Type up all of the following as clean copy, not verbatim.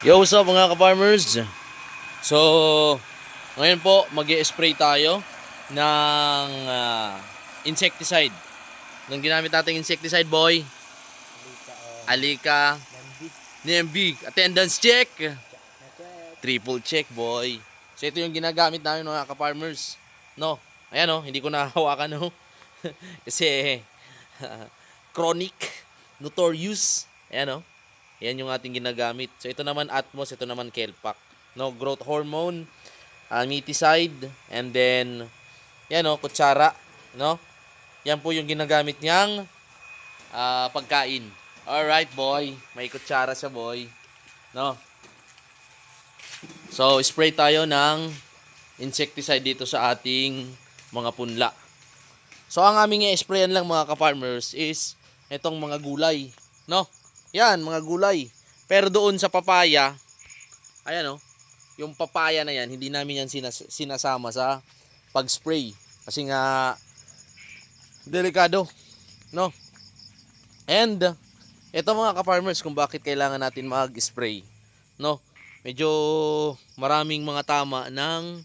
Yo, what's up mga ka-farmers? So, ngayon po mag-i-spray tayo ng insecticide. Nung ginamit natin insecticide, boy? Alika. NMB. Attendance check. Triple check, boy. So, ito yung ginagamit namin mga ka-farmers. No, ayan o, hindi ko nahawakan no. Kasi, chronic, notorious. Ayan o. Yan yung ating ginagamit. So ito naman Atmos, ito naman Kelpak. No, growth hormone, miticide, and then yan no, kutsara, no? Yan po yung ginagamit niyang pagkain. All right, boy. May kutsara siya, boy. No. So spray tayo ng insecticide dito sa ating mga punla. So ang aming i-sprayan lang mga ka-farmers is itong mga gulay, no? Yan, mga gulay. Pero doon sa papaya, ayan oh, yung papaya na yan, hindi namin yan sinasama sa pag-spray. Kasi nga, delikado, no? And, ito mga ka-farmers, kung bakit kailangan natin mag-spray, no? Medyo maraming mga tama ng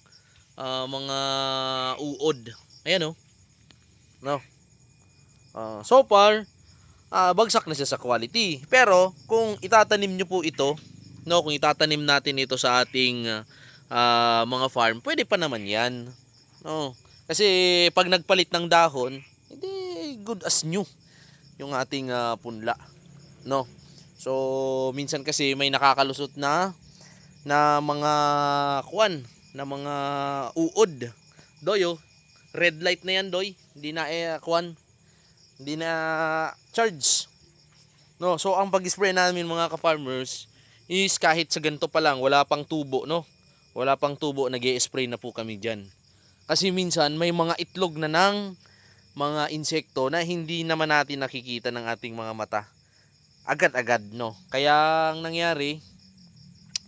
mga uod. Ayan oh, no? So far, bagsak na siya sa quality. Pero kung itatanim nyo po ito, no, kung itatanim natin ito sa ating mga farm, pwede pa naman 'yan. No. Kasi pag nagpalit ng dahon, hindi good as new yung ating punla, no. So minsan kasi may nakakalusot na mga kuwan, na mga uod. Doy, oh, red light na 'yan, doy. Hindi na kuwan, hindi na charge. No, so ang pag-spray namin mga ka-farmers is kahit sa ganito pa lang, wala pang tubo, no? Wala pang tubo, nag-i-spray na po kami diyan. Kasi minsan may mga itlog na ng mga insekto na hindi naman natin nakikita ng ating mga mata. Agad-agad, no? Kaya ang nangyari,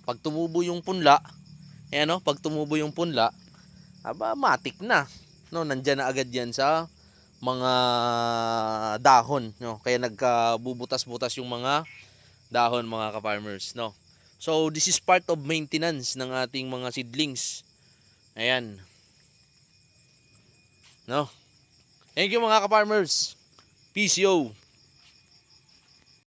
pag tumubo yung punla, ayan no, pag tumubo yung punla, aba matik na. No, nandiyan na agad yan sa mga dahon, no? Kaya nagkabubutas-butas yung mga dahon mga ka-farmers, no? So this is part of maintenance ng ating mga seedlings. Ayan, no? Thank you mga ka-farmers. Peace yo.